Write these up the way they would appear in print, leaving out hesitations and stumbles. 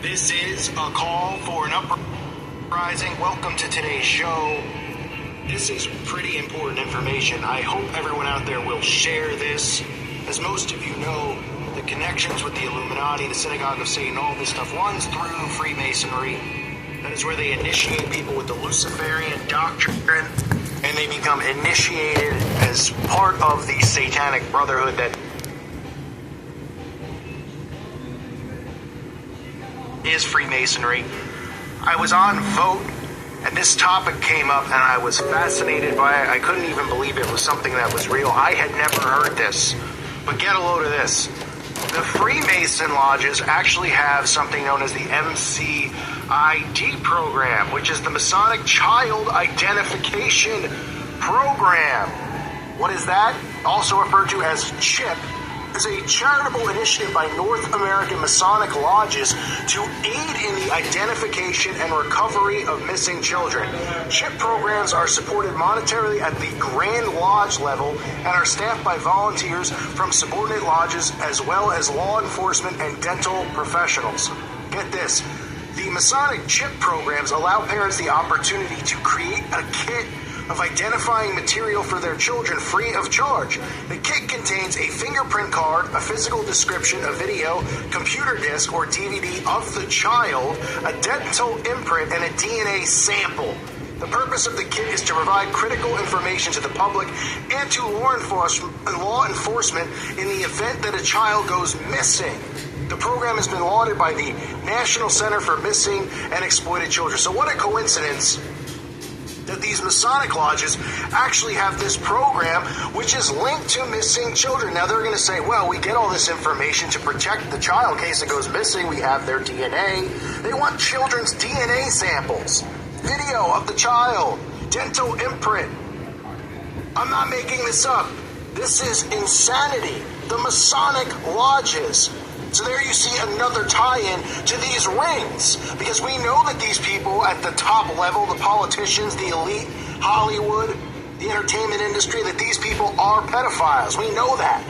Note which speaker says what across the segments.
Speaker 1: This is a call for an uprising. Welcome to today's show. This is pretty important information. I hope everyone out there will share this. As most of you know, the connections with the Illuminati, the Synagogue of Satan, all this stuff runs through Freemasonry. That is where they initiate people with the Luciferian doctrine, and they become initiated as part of the Satanic Brotherhood that is Freemasonry. I was on Vote, and this topic came up, and I was fascinated by it. I couldn't even believe it was something that was real. I had never heard this. But get a load of this. The Freemason lodges actually have something known as the MCID program, which is the Masonic Child Identification Program. What is that? Also referred to as CHIP. Is a charitable initiative by North American Masonic lodges to aid in the identification and recovery of missing children. CHIP programs are supported monetarily at the Grand Lodge level and are staffed by volunteers from subordinate lodges as well as law enforcement and dental professionals. Get this. The Masonic CHIP programs allow parents the opportunity to create a kit of identifying material for their children free of charge. The kit contains a fingerprint card, a physical description, a video, computer disc or DVD of the child, a dental imprint, and a DNA sample. The purpose of the kit is to provide critical information to the public and to law enforcement in the event that a child goes missing. The program has been lauded by the National Center for Missing and Exploited Children. So what a coincidence that these Masonic lodges actually have this program which is linked to missing children. Now they're going to say, well, we get all this information to protect the child in case it goes missing. We have their DNA. They want children's DNA samples, video of the child, dental imprint. I'm not making this up. This is insanity. The Masonic lodges. So there you see another tie-in to these rings, because we know that these people at the top level, the politicians, the elite, Hollywood, the entertainment industry, that these people are pedophiles. We know that.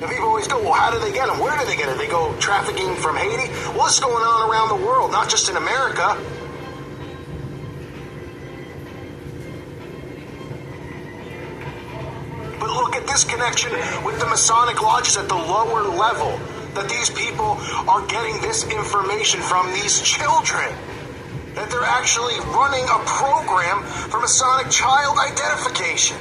Speaker 1: And people always go, well, how do they get them? Where do they get it? They go trafficking from Haiti? Well, this is going on around the world, not just in America. But look at this connection with the Masonic lodges at the lower level, that these people are getting this information from these children, that they're actually running a program for Masonic child identification.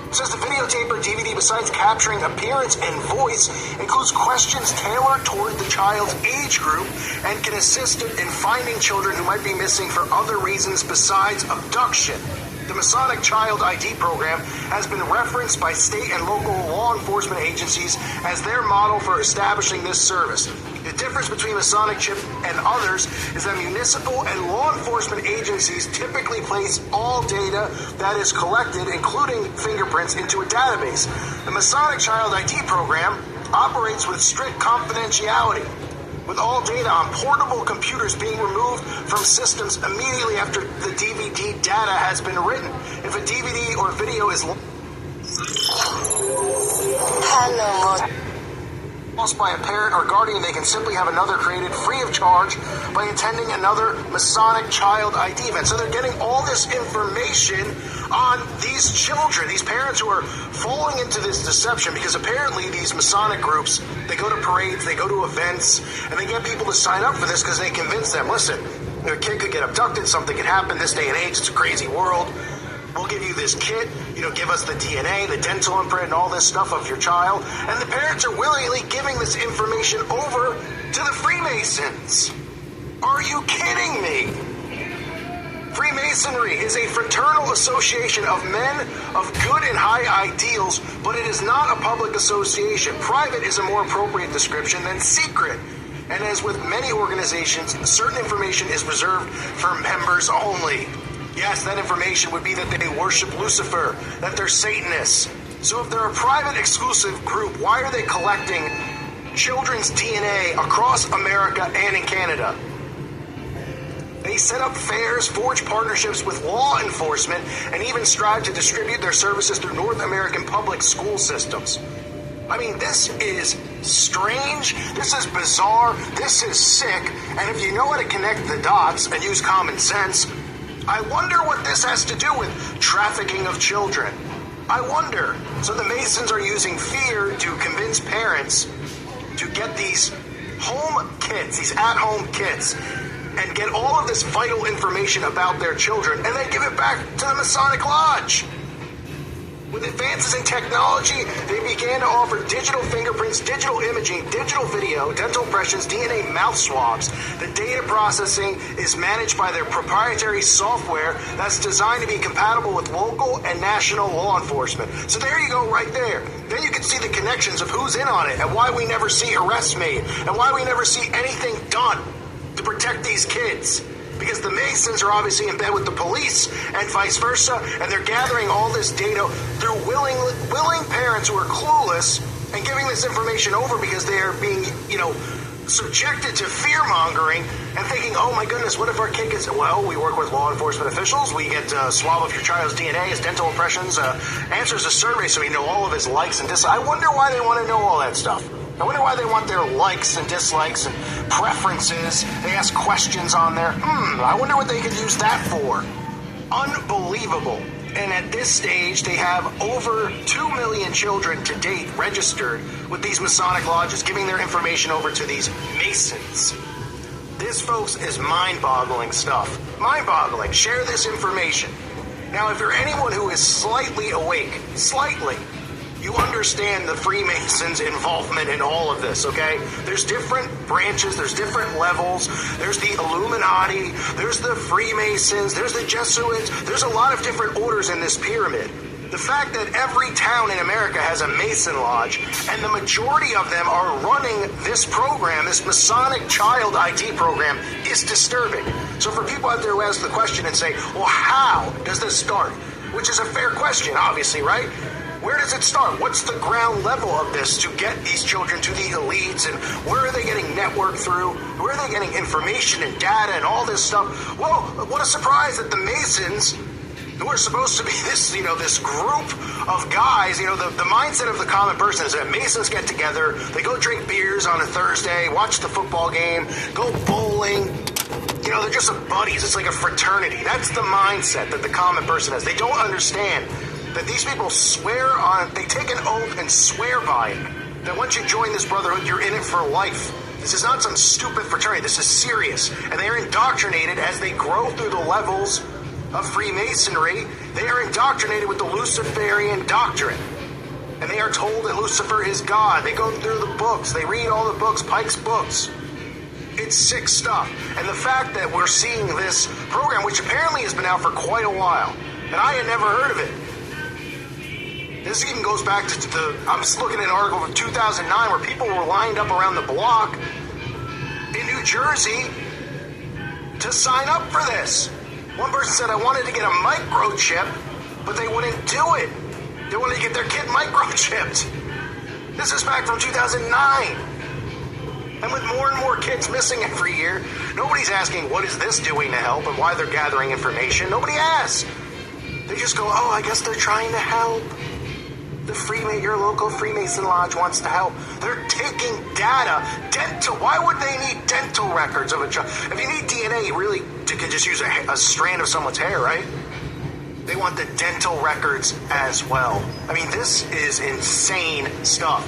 Speaker 1: It says the videotape or DVD, besides capturing appearance and voice, includes questions tailored toward the child's age group and can assist in finding children who might be missing for other reasons besides abduction. The Masonic Child ID program has been referenced by state and local law enforcement agencies as their model for establishing this service. The difference between Masonic CHIP and others is that municipal and law enforcement agencies typically place all data that is collected, including fingerprints, into a database. The Masonic Child ID program operates with strict confidentiality, with all data on portable computers being removed from systems immediately after the DVD data has been written. If a DVD or video is lost by a parent or guardian, they can simply have another created free of charge by attending another Masonic Child ID event. So they're getting all this information on these children, these parents who are falling into this deception, because apparently these Masonic groups, they go to parades, they go to events, and they get people to sign up for this because they convince them, listen, your kid could get abducted, something could happen this day and age, it's a crazy world. We'll give you this kit, give us the DNA, the dental imprint, and all this stuff of your child. And the parents are willingly giving this information over to the Freemasons. Are you kidding me? Freemasonry is a fraternal association of men of good and high ideals, but it is not a public association. Private is a more appropriate description than secret. And as with many organizations, certain information is reserved for members only. Yes, that information would be that they worship Lucifer, that they're Satanists. So if they're a private exclusive group, why are they collecting children's DNA across America and in Canada? They set up fairs, forge partnerships with law enforcement, and even strive to distribute their services through North American public school systems. I mean, this is strange. This is bizarre. This is sick. And if you know how to connect the dots and use common sense, I wonder what this has to do with trafficking of children. I wonder. So the Masons are using fear to convince parents to get these home kits, these at-home kits, and get all of this vital information about their children, and then give it back to the Masonic Lodge. With advances in technology, they began to offer digital fingerprints, digital imaging, digital video, dental impressions, DNA mouth swabs. The data processing is managed by their proprietary software that's designed to be compatible with local and national law enforcement. So there you go right there. Then you can see the connections of who's in on it and why we never see arrests made and why we never see anything done to protect these kids. Because the Masons are obviously in bed with the police and vice versa, and they're gathering all this data through willing parents who are clueless and giving this information over because they are being, subjected to fear-mongering and thinking, oh my goodness, what if our kid gets... Well, we work with law enforcement officials. We get a swab of your child's DNA, his dental impressions, answers a survey so we know all of his likes and dislikes. I wonder why they want to know all that stuff. I wonder why they want their likes and dislikes and preferences. They ask questions on there. I wonder what they could use that for. Unbelievable. And at this stage, they have over 2 million children to date registered with these Masonic lodges, giving their information over to these Masons. This, folks, is mind-boggling stuff. Mind-boggling. Share this information. Now, if you're anyone who is slightly awake, you understand the Freemasons' involvement in all of this, okay? There's different branches, there's different levels, there's the Illuminati, there's the Freemasons, there's the Jesuits, there's a lot of different orders in this pyramid. The fact that every town in America has a Mason Lodge, and the majority of them are running this program, this Masonic Child ID program, is disturbing. So for people out there who ask the question and say, well, how does this start? Which is a fair question, obviously, right? Where does it start? What's the ground level of this to get these children to the elites, and where are they getting networked through? Where are they getting information and data and all this stuff? Well, what a surprise that the Masons, who are supposed to be this, this group of guys, the mindset of the common person is that Masons get together, they go drink beers on a Thursday, watch the football game, go bowling. They're just buddies. It's like a fraternity. That's the mindset that the common person has. They don't understand that these people they take an oath and swear by it, that once you join this brotherhood, you're in it for life. This is not some stupid fraternity. This is serious. And they are indoctrinated as they grow through the levels of Freemasonry. They are indoctrinated with the Luciferian doctrine. And they are told that Lucifer is God. They go through the books. They read all the books, Pike's books. It's sick stuff. And the fact that we're seeing this program, which apparently has been out for quite a while, and I had never heard of it. This even goes back to I'm just looking at an article from 2009 where people were lined up around the block in New Jersey to sign up for this. One person said, I wanted to get a microchip, but they wouldn't do it. They wanted to get their kid microchipped. This is back from 2009. And with more and more kids missing every year, nobody's asking what is this doing to help and why they're gathering information. Nobody asks. They just go, oh, I guess they're trying to help. Your local Freemason Lodge wants to help. They're taking data. Why would they need dental records of a child? If you need DNA, you really could just use a strand of someone's hair, right? They want the dental records as well. I mean, this is insane stuff,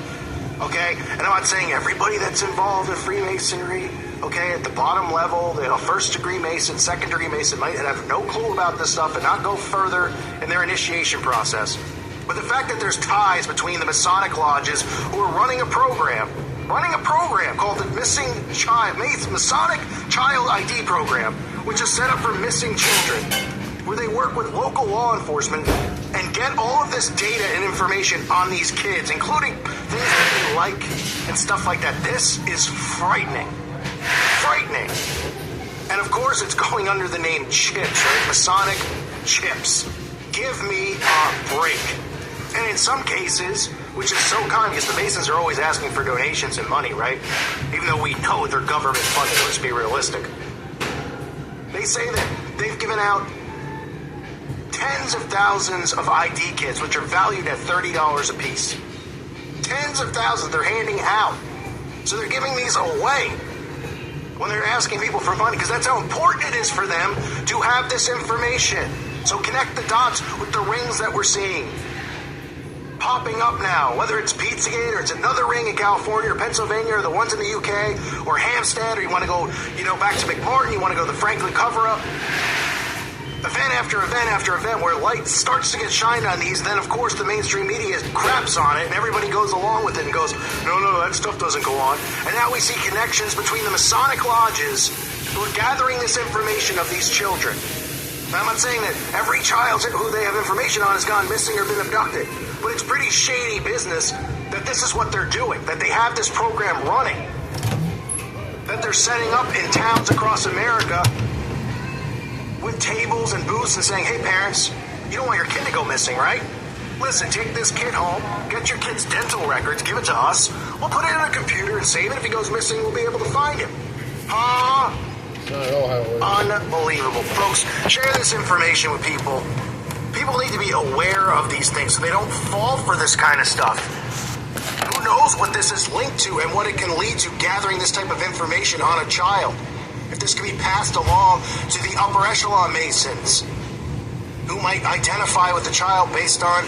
Speaker 1: okay? And I'm not saying everybody that's involved in Freemasonry, okay, at the bottom level, first-degree Mason, second-degree Mason might have no clue about this stuff and not go further in their initiation process. But the fact that there's ties between the Masonic lodges who are running a program called the Masonic Child ID program, which is set up for missing children, where they work with local law enforcement and get all of this data and information on these kids, including things that they like and stuff like that. This is frightening. Frightening. And of course, it's going under the name CHIPS, right? Masonic CHIPS. Give me a break. And in some cases, which is so common because the Masons are always asking for donations and money, right? Even though we know they're government funded, let's be realistic. They say that they've given out tens of thousands of ID kits, which are valued at $30 a piece. Tens of thousands they're handing out. So they're giving these away when they're asking people for money, because that's how important it is for them to have this information. So connect the dots with the rings that we're seeing popping up now, whether it's Pizzagate or it's another ring in California or Pennsylvania or the ones in the UK or Hampstead, or you want to go, back to McMartin, you want to go to the Franklin cover-up. Event after event after event where light starts to get shined on these, then of course the mainstream media craps on it and everybody goes along with it and goes, no, that stuff doesn't go on. And now we see connections between the Masonic lodges who are gathering this information of these children. Now, I'm not saying that every child who they have information on has gone missing or been abducted, but it's pretty shady business that this is what they're doing, that they have this program running, that they're setting up in towns across America with tables and booths and saying, hey parents, you don't want your kid to go missing, right? Listen, take this kid home, get your kid's dental records, give it to us, we'll put it in a computer and save it. If he goes missing, we'll be able to find him. Huh?
Speaker 2: Not at all how it works.
Speaker 1: Unbelievable. Folks, share this information with people. People need to be aware of these things so they don't fall for this kind of stuff. Who knows what this is linked to and what it can lead to, gathering this type of information on a child. If this can be passed along to the upper echelon Masons, who might identify with the child based on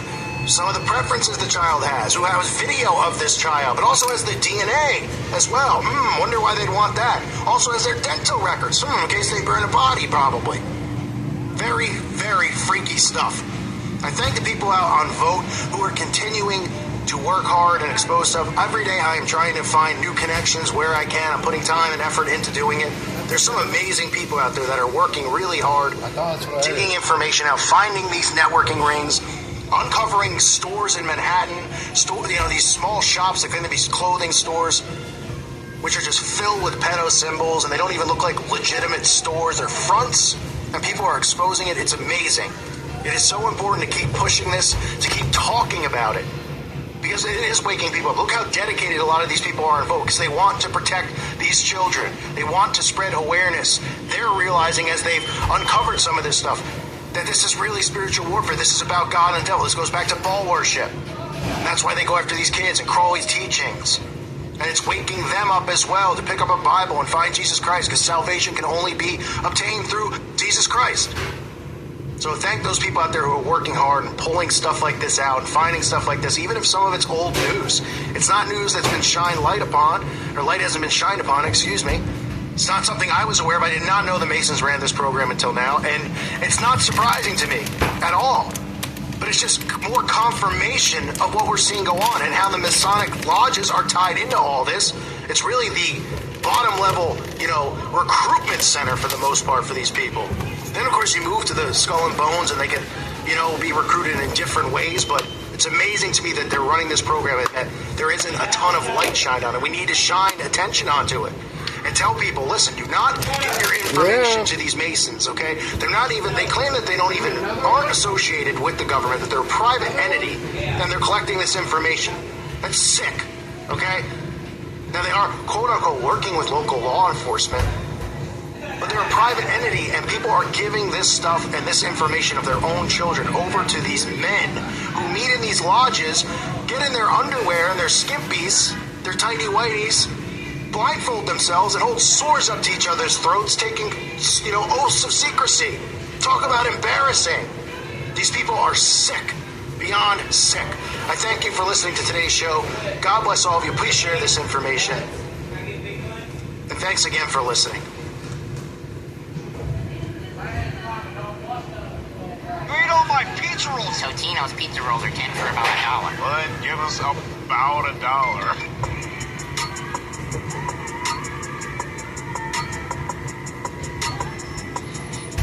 Speaker 1: some of the preferences the child has, who has video of this child, but also has the DNA as well. Wonder why they'd want that. Also has their dental records, in case they burn a body, probably. Very, very freaky stuff. I thank the people out on Vote who are continuing to work hard and expose stuff. Every day I am trying to find new connections where I can. I'm putting time and effort into doing it. There's some amazing people out there that are working really hard, digging information out, finding these networking rings, uncovering stores in Manhattan, these small shops that claim to be clothing stores, which are just filled with pedo symbols, and they don't even look like legitimate stores. They're fronts, and people are exposing it. It's amazing. It is so important to keep pushing this, to keep talking about it, because it is waking people up. Look how dedicated a lot of these people are in Vote, because they want to protect these children. They want to spread awareness. They're realizing, as they've uncovered some of this stuff, that this is really spiritual warfare. This is about God and devil. This goes back to Baal worship. And that's why they go after these kids and Crowley's teachings. And it's waking them up as well to pick up a Bible and find Jesus Christ, because salvation can only be obtained through Jesus Christ. So thank those people out there who are working hard and pulling stuff like this out and finding stuff like this, even if some of it's old news. It's not news that's been shined light upon, or light hasn't been shined upon, excuse me. It's not something I was aware of. I did not know the Masons ran this program until now, and it's not surprising to me at all. But it's just more confirmation of what we're seeing go on and how the Masonic lodges are tied into all this. It's really the bottom level, recruitment center for the most part for these people. Then, of course, you move to the Skull and Bones, and they can, be recruited in different ways. But it's amazing to me that they're running this program and that there isn't a ton of light shined on it. We need to shine attention onto it and tell people, listen, do not give your information to these Masons, okay? They're not even, they claim that they aren't associated with the government, that they're a private entity, and they're collecting this information. That's sick, okay? Now, they are, quote-unquote, working with local law enforcement, but they're a private entity, and people are giving this stuff and this information of their own children over to these men who meet in these lodges, get in their underwear and their skimpies, their tighty whities, blindfold themselves and hold swords up to each other's throats, taking, oaths of secrecy. Talk about embarrassing. These people are sick, beyond sick. I thank you for listening to today's show. God bless all of you. Please share this information. And thanks again for listening.
Speaker 3: Eat all my pizza rolls.
Speaker 4: Totino's pizza rolls are 10 for about $1.
Speaker 3: Well, then give us about $1.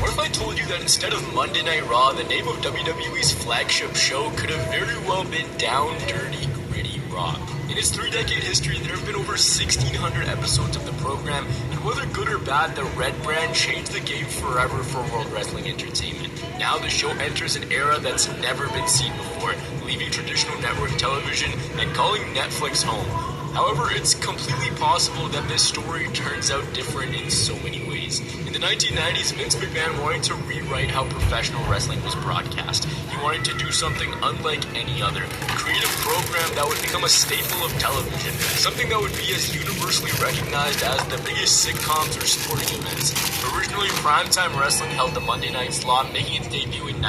Speaker 5: What if I told you that instead of Monday Night Raw, the name of WWE's flagship show could have very well been Down, Dirty, Gritty Raw? In its 3-decade history, there have been over 1,600 episodes of the program, and whether good or bad, the Red Brand changed the game forever for World Wrestling Entertainment. Now the show enters an era that's never been seen before, leaving traditional network television and calling Netflix home. However, it's completely possible that this story turns out different in so many ways. In the 1990s, Vince McMahon wanted to rewrite how professional wrestling was broadcast. He wanted to do something unlike any other, create a program that would become a staple of television, something that would be as universally recognized as the biggest sitcoms or sporting events. Originally, primetime wrestling held the Monday night slot, making its debut in